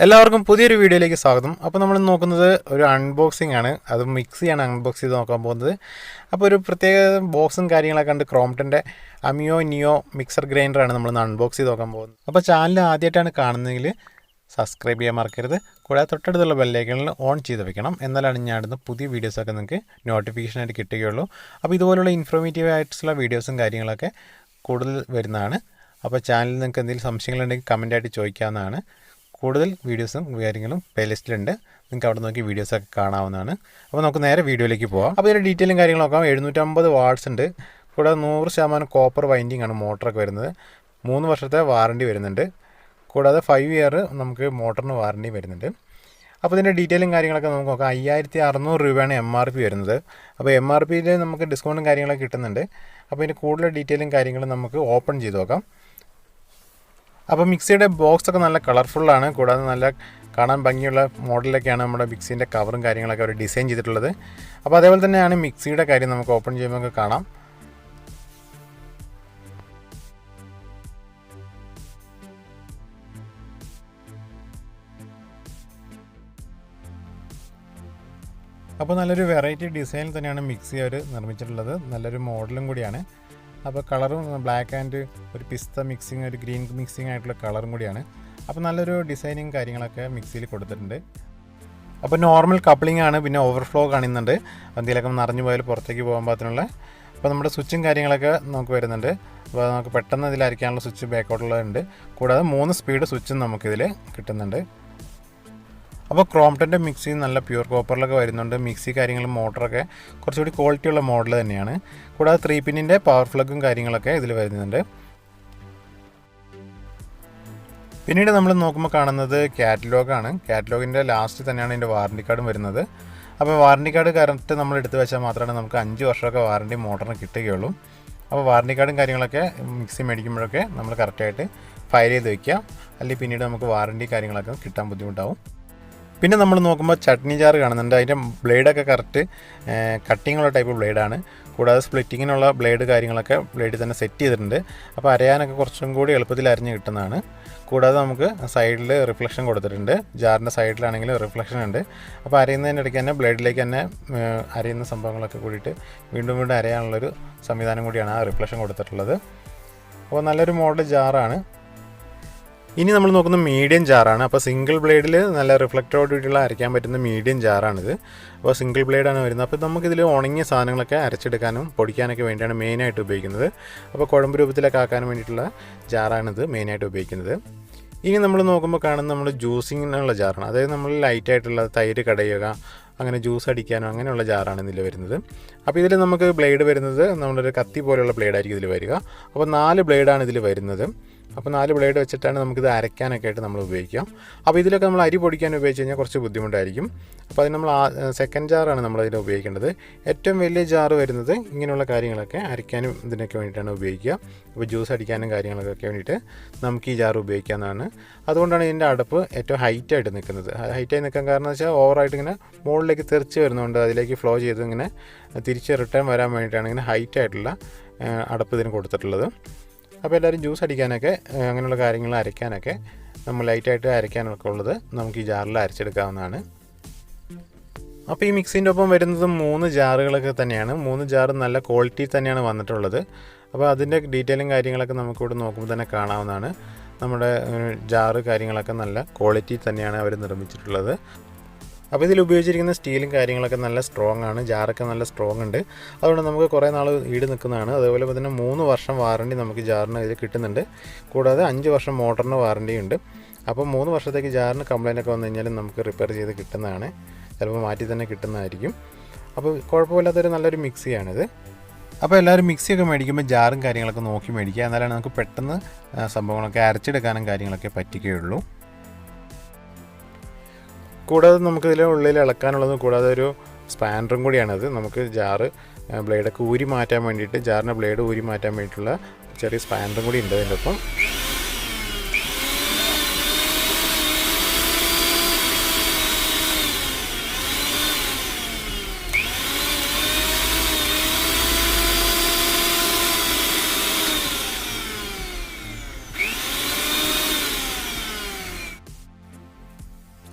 എല്ലാവർക്കും പുതിയൊരു വീഡിയോയിലേക്ക് സ്വാഗതം. അപ്പോൾ നമ്മൾ നോക്കുന്നത് ഒരു അൺബോക്സിംഗ് ആണ്. അത് മിക്സിയാണ് അൺബോക്സ് ചെയ്ത് നോക്കാൻ പോകുന്നത്. അപ്പോൾ ഒരു പ്രത്യേക ബോക്സും കാര്യങ്ങളൊക്കെ ഉണ്ട്. ക്രോംപ്ടൻ്റെ അമിയോ നിയോ മിക്സർ ഗ്രൈൻഡറാണ് നമ്മൾ അൺബോക്സ് ചെയ്ത് നോക്കാൻ പോകുന്നത്. അപ്പോൾ ചാനൽ ആദ്യമായിട്ടാണ് കാണുന്നതെങ്കിൽ സബ്സ്ക്രൈബ് ചെയ്യാൻ മറക്കരുത്. കൂടാതെ തൊട്ടടുത്തുള്ള ബെല്ലൈക്കണിൽ ഓൺ ചെയ്ത് വെക്കണം. എന്നാലാണ് ഞാൻ ഇടുന്ന പുതിയ വീഡിയോസൊക്കെ നിങ്ങൾക്ക് നോട്ടിഫിക്കേഷനായിട്ട് കിട്ടുകയുള്ളൂ. അപ്പോൾ ഇതുപോലുള്ള ഇൻഫോർമേറ്റീവ് ആയിട്ടുള്ള വീഡിയോസും കാര്യങ്ങളൊക്കെ കൂടുതൽ വരുന്നതാണ്. അപ്പോൾ ചാനലിൽ നിങ്ങൾക്ക് എന്തെങ്കിലും സംശയങ്ങളുണ്ടെങ്കിൽ കമൻറ്റായിട്ട് ചോദിക്കാവുന്നതാണ്. കൂടുതൽ വീഡിയോസും കാര്യങ്ങളും പ്ലേലിസ്റ്റിലുണ്ട്. നിങ്ങൾക്ക് അവിടെ നോക്കി വീഡിയോസൊക്കെ കാണാവുന്നതാണ്. അപ്പോൾ നമുക്ക് നേരെ വീഡിയോയിലേക്ക് പോകാം. അപ്പോൾ ഇതിൻ്റെ ഡീറ്റെയിലും കാര്യങ്ങളും നോക്കാം. 750 വാട്ട്സ് ഉണ്ട്. കൂടാതെ 100% കോപ്പർ വൈൻഡിങ് ആണ് മോട്ടറൊക്കെ വരുന്നത്. 3 വർഷത്തെ വാറണ്ടി വരുന്നുണ്ട്. കൂടാതെ 5 ഇയർ നമുക്ക് മോട്ടറിന് വാറണ്ടി വരുന്നുണ്ട്. അപ്പോൾ ഇതിൻ്റെ ഡീറ്റെയിലും കാര്യങ്ങളൊക്കെ നമുക്ക് നോക്കാം. 5600 രൂപയാണ് MRP വരുന്നത്. അപ്പോൾ MRPയിൽ നമുക്ക് ഡിസ്കൗണ്ടും കാര്യങ്ങളൊക്കെ കിട്ടുന്നുണ്ട്. അപ്പോൾ ഇതിൻ്റെ കൂടുതൽ ഡീറ്റെയിലും കാര്യങ്ങളും നമുക്ക് ഓപ്പൺ ചെയ്ത് നോക്കാം. അപ്പോൾ മിക്സിയുടെ ബോക്സൊക്കെ നല്ല കളർഫുള്ളാണ്. കൂടാതെ നല്ല കാണാൻ ഭംഗിയുള്ള മോഡലിലൊക്കെയാണ് നമ്മുടെ മിക്സീൻ്റെ കവറും കാര്യങ്ങളൊക്കെ അവർ ഡിസൈൻ ചെയ്തിട്ടുള്ളത്. അപ്പോൾ അതേപോലെ തന്നെയാണ് മിക്സിയുടെ കാര്യം നമുക്ക് ഓപ്പൺ ചെയ്യുമ്പോൾ കാണാം. അപ്പോൾ നല്ലൊരു വെറൈറ്റി ഡിസൈനിൽ തന്നെയാണ് മിക്സി അവർ നിർമ്മിച്ചിട്ടുള്ളത്. നല്ലൊരു മോഡലും കൂടിയാണ്. അപ്പോൾ കളറും ബ്ലാക്ക് ആൻഡ് ഒരു പിസ്ത മിക്സിങ്, ഒരു ഗ്രീൻ മിക്സിങ് ആയിട്ടുള്ള കളറും കൂടിയാണ്. അപ്പോൾ നല്ലൊരു ഡിസൈനിങ് കാര്യങ്ങളൊക്കെ മിക്സിയിൽ കൊടുത്തിട്ടുണ്ട്. അപ്പോൾ നോർമൽ കപ്ലിംഗ് ആണ്. പിന്നെ ഓവർഫ്ലോ കാണുന്നുണ്ട്. എന്തെങ്കിലുമൊക്കെ നിറഞ്ഞു പോയാൽ പുറത്തേക്ക് പോകാൻ പാകത്തിനുള്ള. അപ്പോൾ നമ്മുടെ സ്വിച്ചും കാര്യങ്ങളൊക്കെ നമുക്ക് വരുന്നുണ്ട്. അപ്പോൾ നമുക്ക് പെട്ടെന്ന് ഇതിൽ അരയ്ക്കാനുള്ള സ്വിച്ച് ബാക്കോട്ടുള്ളതുണ്ട്. കൂടാതെ 3 സ്പീഡ് സ്വിച്ചും നമുക്കിതിൽ കിട്ടുന്നുണ്ട്. അപ്പോൾ ക്രോംപ്ടൻ്റെ മിക്സി നല്ല പ്യൂർ കോപ്പറിലൊക്കെ വരുന്നുണ്ട്. മിക്സി കാര്യങ്ങളും മോട്ടറൊക്കെ കുറച്ചുകൂടി ക്വാളിറ്റിയുള്ള മോഡൽ തന്നെയാണ്. കൂടാതെ 3 പിന്നിൻ്റെ പവർ പ്ലഗും കാര്യങ്ങളൊക്കെ ഇതിൽ വരുന്നുണ്ട്. പിന്നീട് നമ്മൾ നോക്കുമ്പോൾ കാണുന്നത് കാറ്റലോഗാണ്. കാറ്റലോഗിൻ്റെ ലാസ്റ്റ് തന്നെയാണ് ഇതിൻ്റെ വാറണ്ടി കാർഡും വരുന്നത്. അപ്പോൾ വാറണ്ടി കാർഡ് കറക്റ്റ് നമ്മൾ എടുത്ത് വെച്ചാൽ മാത്രമേ നമുക്ക് 5 വർഷമൊക്കെ വാറണ്ടി മോട്ടറിന് കിട്ടുകയുള്ളൂ. അപ്പോൾ വാറണ്ടി കാർഡും കാര്യങ്ങളൊക്കെ മിക്സി മേടിക്കുമ്പോഴൊക്കെ നമ്മൾ കറക്റ്റായിട്ട് ഫയൽ ചെയ്ത് വയ്ക്കുക. അല്ലെങ്കിൽ പിന്നീട് നമുക്ക് വാറണ്ടി കാര്യങ്ങളൊക്കെ കിട്ടാൻ ബുദ്ധിമുട്ടാവും. പിന്നെ നമ്മൾ നോക്കുമ്പോൾ ചട്നി ജാർ കാണുന്നുണ്ട്. അതിൻ്റെ ബ്ലേഡൊക്കെ കറക്റ്റ് കട്ടിങ്ങുള്ള ടൈപ്പ് ബ്ലേഡാണ്. കൂടാതെ സ്പ്ലിറ്റിങ്ങിനുള്ള ബ്ലേഡ് കാര്യങ്ങളൊക്കെ ബ്ലേഡിൽ തന്നെ സെറ്റ് ചെയ്തിട്ടുണ്ട്. അപ്പോൾ അരയാനൊക്കെ കുറച്ചും കൂടി എളുപ്പത്തിൽ അരിഞ്ഞ് കിട്ടുന്നതാണ്. കൂടാതെ നമുക്ക് സൈഡിൽ റിഫ്ലക്ഷൻ കൊടുത്തിട്ടുണ്ട്. ജാറിൻ്റെ സൈഡിലാണെങ്കിൽ റിഫ്ലക്ഷൻ ഉണ്ട്. അപ്പോൾ അരയുന്നതിൻ്റെ ഇടയ്ക്ക് തന്നെ ബ്ലേഡിലേക്ക് തന്നെ അരയുന്ന സംഭവങ്ങളൊക്കെ കൂടിയിട്ട് വീണ്ടും വീണ്ടും അരയാനുള്ളൊരു സംവിധാനം കൂടിയാണ് ആ റിഫ്ലക്ഷൻ കൊടുത്തിട്ടുള്ളത്. അപ്പോൾ നല്ലൊരു മോഡൽ ജാറാണ്. ഇനി നമ്മൾ നോക്കുന്ന മീഡിയം ജാറാണ്. അപ്പോൾ സിംഗിൾ ബ്ലേഡിൽ നല്ല റിഫ്ലക്റ്റോടുകൂടിയുള്ള അരയ്ക്കാൻ പറ്റുന്ന മീഡിയം ജാറാണിത്. അപ്പോൾ സിംഗിൾ ബ്ലേഡാണ് വരുന്നത്. അപ്പോൾ നമുക്കിതിൽ ഉണങ്ങിയ സാധനങ്ങളൊക്കെ അരച്ചെടുക്കാനും പൊടിക്കാനൊക്കെ വേണ്ടിയാണ് മെയിനായിട്ട് ഉപയോഗിക്കുന്നത്. അപ്പോൾ കുഴമ്പ് രൂപത്തിലൊക്കെ ആക്കാനും വേണ്ടിയിട്ടുള്ള ജാറാണിത് മെയിനായിട്ട് ഉപയോഗിക്കുന്നത്. ഇനി നമ്മൾ നോക്കുമ്പോൾ കാണുന്നത് നമ്മൾ ജ്യൂസിങ്ങിനുള്ള ജാറാണ്. അതായത് നമ്മൾ ലൈറ്റായിട്ടുള്ള തൈര് കടയുക, അങ്ങനെ ജ്യൂസ് അടിക്കാനോ അങ്ങനെയുള്ള ജാറാണ് ഇതിൽ വരുന്നത്. അപ്പോൾ ഇതിൽ നമുക്ക് ബ്ലേഡ് വരുന്നത് നമ്മളൊരു കത്തി പോലെയുള്ള ബ്ലേഡായിരിക്കും ഇതിൽ വരിക. അപ്പോൾ 4 ബ്ലേഡാണ് ഇതിൽ വരുന്നത്. അപ്പോൾ 4 ബ്ലേഡ് വെച്ചിട്ടാണ് നമുക്കിത് അരയ്ക്കാനൊക്കെ ആയിട്ട് നമ്മൾ ഉപയോഗിക്കാം. അപ്പോൾ ഇതിലൊക്കെ നമ്മൾ അരി പൊടിക്കാൻ ഉപയോഗിച്ച് കഴിഞ്ഞാൽ കുറച്ച് ബുദ്ധിമുട്ടായിരിക്കും. അപ്പോൾ അതിന് നമ്മൾ സെക്കൻഡ് ജാറാണ് നമ്മളതിൽ ഉപയോഗിക്കേണ്ടത്. ഏറ്റവും വലിയ ജാറ് വരുന്നത് ഇങ്ങനെയുള്ള കാര്യങ്ങളൊക്കെ അരയ്ക്കാനും ഇതിനൊക്കെ വേണ്ടിയിട്ടാണ് ഉപയോഗിക്കുക. അപ്പോൾ ജ്യൂസ് അടിക്കാനും കാര്യങ്ങളൊക്കെ വേണ്ടിയിട്ട് നമുക്ക് ഈ ജാർ ഉപയോഗിക്കാവുന്നതാണ്. അതുകൊണ്ടാണ് ഇതിൻ്റെ അടപ്പ് ഏറ്റവും ഹൈറ്റായിട്ട് നിൽക്കുന്നത്. ഹൈറ്റായി നിൽക്കാൻ കാരണം എന്ന് വെച്ചാൽ ഓവറായിട്ട് ഇങ്ങനെ മുകളിലേക്ക് തെറിച്ച് വരുന്നതുകൊണ്ട് അതിലേക്ക് ഫ്ലോ ചെയ്ത് ഇങ്ങനെ തിരിച്ച് റിട്ടേൺ വരാൻ വേണ്ടിയിട്ടാണ് ഇങ്ങനെ ഹൈറ്റായിട്ടുള്ള അടപ്പ് ഇതിന് കൊടുത്തിട്ടുള്ളത്. അപ്പോൾ എല്ലാവരും ജ്യൂസ് അടിക്കാനൊക്കെ അങ്ങനെയുള്ള കാര്യങ്ങൾ അരയ്ക്കാനൊക്കെ നമ്മൾ ലൈറ്റായിട്ട് അരയ്ക്കാനൊക്കെ ഉള്ളത് നമുക്ക് ഈ ജാറിൽ അരച്ചെടുക്കാവുന്നതാണ്. അപ്പോൾ ഈ മിക്സിൻ്റെ ഒപ്പം വരുന്നത് 3 ജാറുകളൊക്കെ തന്നെയാണ്. 3 ജാറ് നല്ല ക്വാളിറ്റി തന്നെയാണ് വന്നിട്ടുള്ളത്. അപ്പോൾ അതിൻ്റെ ഡീറ്റെയിലും കാര്യങ്ങളൊക്കെ നമുക്കിവിടെ നോക്കുമ്പോൾ തന്നെ കാണാവുന്നതാണ്. നമ്മുടെ ജാറ് കാര്യങ്ങളൊക്കെ നല്ല ക്വാളിറ്റി തന്നെയാണ് അവർ നിർമ്മിച്ചിട്ടുള്ളത്. അപ്പോൾ ഇതിൽ ഉപയോഗിച്ചിരിക്കുന്ന സ്റ്റീലും കാര്യങ്ങളൊക്കെ നല്ല സ്ട്രോങ് ആണ്. ജാറൊക്കെ നല്ല സ്ട്രോങ് ഉണ്ട്. അതുകൊണ്ട് നമുക്ക് കുറേ നാൾ ഈട് നിൽക്കുന്നതാണ്. അതുപോലെ തന്നെ 3 വർഷം വാറണ്ടി നമുക്ക് ജാറിന് ഇതിൽ കിട്ടുന്നുണ്ട്. കൂടാതെ 5 വർഷം മോട്ടറിന് വാറണ്ടി ഉണ്ട്. അപ്പോൾ 3 വർഷത്തേക്ക് ജാറിന് കംപ്ലൈൻ്റ് ഒക്കെ വന്നു കഴിഞ്ഞാൽ നമുക്ക് റിപ്പയർ ചെയ്ത് കിട്ടുന്നതാണ്. ചിലപ്പോൾ മാറ്റി തന്നെ കിട്ടുന്നതായിരിക്കും. അപ്പോൾ കുഴപ്പമില്ലാത്തൊരു നല്ലൊരു മിക്സിയാണിത്. അപ്പോൾ എല്ലാവരും മിക്സിയൊക്കെ മേടിക്കുമ്പോൾ ജാറും കാര്യങ്ങളൊക്കെ നോക്കി മേടിക്കുക. എന്നാലാണ് നമുക്ക് പെട്ടെന്ന് സംഭവങ്ങളൊക്കെ അരച്ചെടുക്കാനും കാര്യങ്ങളൊക്കെ പറ്റുകയുള്ളൂ. കൂടാതെ നമുക്കിതിൽ ഉള്ളിൽ ഇളക്കാനുള്ളതും കൂടാതെ ഒരു സ്പാനറും കൂടിയാണത്. നമുക്ക് ജാറ് ബ്ലേഡൊക്കെ ഊരി മാറ്റാൻ വേണ്ടിയിട്ട്, ജാറിൻ്റെ ബ്ലേഡ് ഊരി മാറ്റാൻ വേണ്ടിയിട്ടുള്ള ചെറിയ സ്പാനറും കൂടി ഉണ്ട് അതിൻ്റെ ഒപ്പം.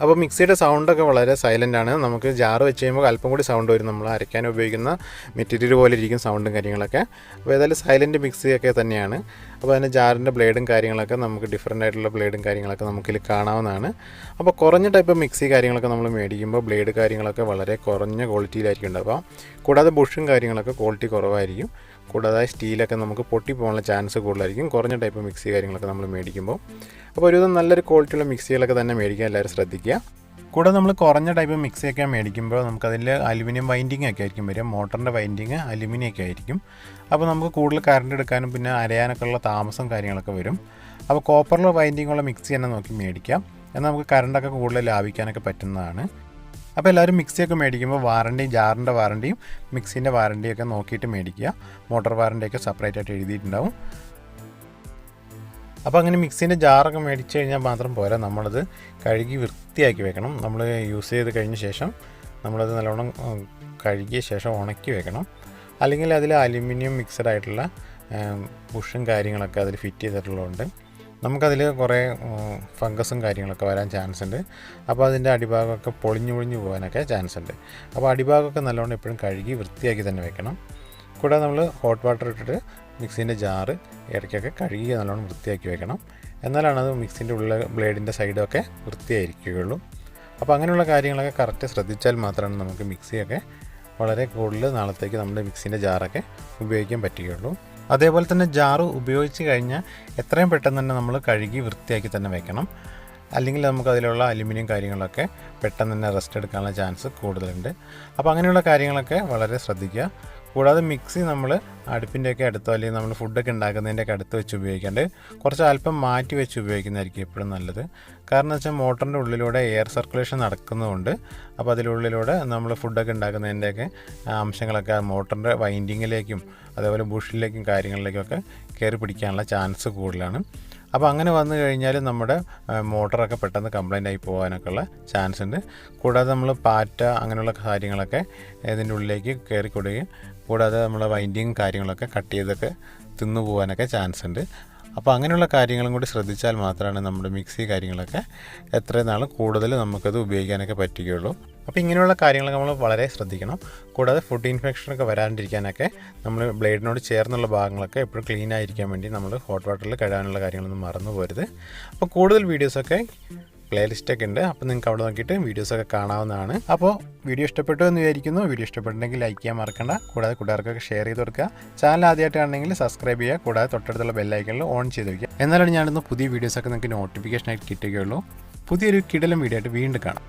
അപ്പോൾ മിക്സിയുടെ സൗണ്ടൊക്കെ വളരെ സൈലൻ്റ് ആണ്. നമുക്ക് ജാറ് വെച്ച് കഴിയുമ്പോൾ അല്പം കൂടി സൗണ്ട് വരും. നമ്മൾ അരയ്ക്കാൻ ഉപയോഗിക്കുന്ന മെറ്റീരിയൽ പോലെ ഇരിക്കും സൗണ്ടും കാര്യങ്ങളൊക്കെ. അപ്പോൾ ഏതായാലും സൈലൻറ്റ് മിക്സിയൊക്കെ തന്നെയാണ്. അപ്പോൾ അതിൻ്റെ ജാറിൻ്റെ ബ്ലേഡും കാര്യങ്ങളൊക്കെ നമുക്ക് ഡിഫറൻ്റ് ആയിട്ടുള്ള ബ്ലേഡും കാര്യങ്ങളൊക്കെ നമുക്കിതിൽ കാണാവുന്നതാണ്. അപ്പോൾ കുറഞ്ഞ ടൈപ്പ് മിക്സി കാര്യങ്ങളൊക്കെ നമ്മൾ മേടിക്കുമ്പോൾ ബ്ലേഡ് കാര്യങ്ങളൊക്കെ വളരെ കുറഞ്ഞ ക്വാളിറ്റിയിലായിരിക്കും ഉണ്ടാവുക. കൂടാതെ ബുഷും കാര്യങ്ങളൊക്കെ ക്വാളിറ്റി കുറവായിരിക്കും. കൂടാതെ സ്റ്റീലൊക്കെ നമുക്ക് പൊട്ടിപ്പോകാനുള്ള ചാൻസ് കൂടുതലായിരിക്കും കുറഞ്ഞ ടൈപ്പ് മിക്സി കാര്യങ്ങളൊക്കെ നമ്മൾ മേടിക്കുമ്പോൾ. അപ്പോൾ ഒരുവിധം നല്ലൊരു ക്വാളിറ്റിയുള്ള മിക്സികളൊക്കെ തന്നെ മേടിക്കാൻ എല്ലാവരും ശ്രദ്ധിക്കുക. കൂടാതെ നമ്മൾ കുറഞ്ഞ ടൈപ്പ് മിക്സിയൊക്കെ മേടിക്കുമ്പോൾ നമുക്കതിൽ അലുമിനിയം വൈൻഡിങ് ഒക്കെ ആയിരിക്കും വരിക. മോട്ടറിൻ്റെ വൈൻഡിങ് അലുമിനിയം ഒക്കെ ആയിരിക്കും. അപ്പോൾ നമുക്ക് കൂടുതൽ കറണ്ട് എടുക്കാനും പിന്നെ അരയാനൊക്കെ ഉള്ള താമസം കാര്യങ്ങളൊക്കെ വരും. അപ്പോൾ കോപ്പറിൽ വൈൻഡിങ് ഉള്ള മിക്സി തന്നെ നോക്കി മേടിക്കാം. എന്നാൽ നമുക്ക് കറണ്ടൊക്കെ കൂടുതൽ ലാഭിക്കാനൊക്കെ പറ്റുന്നതാണ്. അപ്പോൾ എല്ലാവരും മിക്സിയൊക്കെ മേടിക്കുമ്പോൾ വാറണ്ടിയും ജാറിൻ്റെ വാറണ്ടിയും മിക്സിൻ്റെ വാറണ്ടിയൊക്കെ നോക്കിയിട്ട് മേടിക്കുക. മോട്ടോർ വാറണ്ടിയൊക്കെ സെപ്പറേറ്റ് ആയിട്ട് എഴുതിയിട്ടുണ്ടാവും. അപ്പോൾ അങ്ങനെ മിക്സിൻ്റെ ജാറൊക്കെ മേടിച്ച് കഴിഞ്ഞാൽ മാത്രം പോരാ, നമ്മളത് കഴുകി വൃത്തിയാക്കി വെക്കണം. നമ്മൾ യൂസ് ചെയ്ത് കഴിഞ്ഞ ശേഷം നമ്മളത് നല്ലോണം കഴുകിയ ശേഷം ഉണക്കി വെക്കണം. അല്ലെങ്കിൽ അതിൽ അലുമിനിയം മിക്സഡ് ആയിട്ടുള്ള ബുഷും കാര്യങ്ങളൊക്കെ അതിൽ ഫിറ്റ് ചെയ്തിട്ടുള്ളതുകൊണ്ട് നമുക്കതിൽ കുറേ ഫംഗസും കാര്യങ്ങളൊക്കെ വരാൻ ചാൻസ് ഉണ്ട്. അപ്പോൾ അതിൻ്റെ അടിഭാഗമൊക്കെ പൊളിഞ്ഞു പോകാനൊക്കെ ചാൻസ് ഉണ്ട്. അപ്പോൾ അടിഭാഗമൊക്കെ നല്ലോണം എപ്പോഴും കഴുകി വൃത്തിയാക്കി തന്നെ വെക്കണം. കൂടാതെ നമ്മൾ ഹോട്ട് വാട്ടർ ഇട്ടിട്ട് മിക്സിൻ്റെ ജാറ് ഇടയ്ക്കൊക്കെ കഴുകി നല്ലോണം വൃത്തിയാക്കി വെക്കണം. എന്നാലാണ് അത് മിക്സിൻ്റെ ഉള്ള ബ്ലേഡിൻ്റെ സൈഡൊക്കെ വൃത്തിയായിരിക്കുകയുള്ളൂ. അപ്പോൾ അങ്ങനെയുള്ള കാര്യങ്ങളൊക്കെ കറക്റ്റ് ശ്രദ്ധിച്ചാൽ മാത്രമാണ് നമുക്ക് മിക്സിയൊക്കെ വളരെ കൂടുതൽ നാളത്തേക്ക് നമ്മുടെ മിക്സിൻ്റെ ജാറൊക്കെ ഉപയോഗിക്കാൻ പറ്റുകയുള്ളൂ. അതേപോലെ തന്നെ ജാറ് ഉപയോഗിച്ച് കഴിഞ്ഞാൽ എത്രയും പെട്ടെന്ന് തന്നെ നമ്മൾ കഴുകി വൃത്തിയാക്കി തന്നെ വെക്കണം. അല്ലെങ്കിൽ നമുക്ക് അതിലുള്ള അലുമിനിയം കാര്യങ്ങളൊക്കെ പെട്ടെന്ന് തന്നെ റെസ്റ്റ് എടുക്കാനുള്ള ചാൻസ് കൂടുതലുണ്ട്. അപ്പോൾ അങ്ങനെയുള്ള കാര്യങ്ങളൊക്കെ വളരെ ശ്രദ്ധിക്കുക. കൂടാതെ മിക്സി നമ്മൾ അടുപ്പിൻ്റെയൊക്കെ അടുത്തോ അല്ലെങ്കിൽ നമ്മൾ ഫുഡൊക്കെ ഉണ്ടാക്കുന്നതിൻ്റെയൊക്കെ അടുത്ത് വെച്ച് ഉപയോഗിക്കാണ്ട് കുറച്ച് അല്പം മാറ്റി വെച്ച് ഉപയോഗിക്കുന്നതായിരിക്കും എപ്പോഴും നല്ലത്. കാരണം വെച്ചാൽ മോട്ടറിൻ്റെ ഉള്ളിലൂടെ എയർ സർക്കുലേഷൻ നടക്കുന്നതുകൊണ്ട് അപ്പോൾ അതിലുള്ളിലൂടെ നമ്മൾ ഫുഡൊക്കെ ഉണ്ടാക്കുന്നതിൻ്റെയൊക്കെ അംശങ്ങളൊക്കെ മോട്ടറിൻ്റെ വൈൻഡിങ്ങിലേക്കും അതേപോലെ ബുഷിലേക്കും കാര്യങ്ങളിലേക്കൊക്കെ കയറി പിടിക്കാനുള്ള ചാൻസ് കൂടുതലാണ്. അപ്പോൾ അങ്ങനെ വന്നു കഴിഞ്ഞാൽ നമ്മുടെ മോട്ടറൊക്കെ പെട്ടെന്ന് കംപ്ലൈൻ്റ് ആയി പോകാനൊക്കെ ഉള്ള ചാൻസ് ഉണ്ട്. കൂടാതെ നമ്മൾ പാറ്റ അങ്ങനെയുള്ള കാര്യങ്ങളൊക്കെ ഇതിൻ്റെ ഉള്ളിലേക്ക് കയറിക്കൊടുകയും കൂടാതെ നമ്മളെ വൈൻഡിങ് കാര്യങ്ങളൊക്കെ കട്ട് ചെയ്തൊക്കെ തിന്നു പോകാനൊക്കെ ചാൻസ് ഉണ്ട്. അപ്പോൾ അങ്ങനെയുള്ള കാര്യങ്ങളും കൂടി ശ്രദ്ധിച്ചാൽ മാത്രമാണ് നമ്മുടെ മിക്സി കാര്യങ്ങളൊക്കെ എത്രയും നാൾ കൂടുതൽ നമുക്കത് ഉപയോഗിക്കാനൊക്കെ പറ്റുകയുള്ളൂ. അപ്പോൾ ഇങ്ങനെയുള്ള കാര്യങ്ങളൊക്കെ നമ്മൾ വളരെ ശ്രദ്ധിക്കണം. കൂടാതെ ഫുഡ് ഇൻഫെക്ഷനൊക്കെ വരാണ്ടിരിക്കാനൊക്കെ നമ്മൾ ബ്ലേഡിനോട് ചേർന്നുള്ള ഭാഗങ്ങളൊക്കെ എപ്പോഴും ക്ലീൻ ആയിരിക്കാൻ വേണ്ടി നമ്മൾ ഹോട്ട് വാട്ടറിൽ കഴുകാനുള്ള കാര്യങ്ങളൊന്നും മറന്നു പോരുത്. അപ്പോൾ കൂടുതൽ വീഡിയോസൊക്കെ പ്ലേലിസ്റ്റൊക്കെ ഉണ്ട്. അപ്പോൾ നിങ്ങൾക്ക് അവിടെ നോക്കിയിട്ട് വീഡിയോസൊക്കെ കാണാവുന്നതാണ്. അപ്പോൾ വീഡിയോ ഇഷ്ടപ്പെട്ടു എന്ന് വിചാരിക്കുന്നു. വീഡിയോ ഇഷ്ടപ്പെട്ടുണ്ടെങ്കിൽ ലൈക്ക് ചെയ്യാൻ മറക്കണ്ട. കൂടാതെ കൂട്ടുകാർക്കൊക്കെ ഷെയർ ചെയ്ത് കൊടുക്കുക. ചാനൽ ആദ്യമായിട്ടാണെങ്കിൽ സബ്സ്ക്രൈബ് ചെയ്യുക. കൂടാതെ തൊട്ടടുത്തുള്ള ബെല്ലൈക്കണിൽ ഓൺ ചെയ്ത് വയ്ക്കുക. എന്നാലാണ് ഞാനിന്ന് പുതിയ വീഡിയോസൊക്കെ നിങ്ങൾക്ക് നോട്ടിഫിക്കേഷനായിട്ട് കിട്ടുകയുള്ളൂ. പുതിയൊരു കിടിലൻ വീഡിയോ ആയിട്ട് വീണ്ടും കാണാം.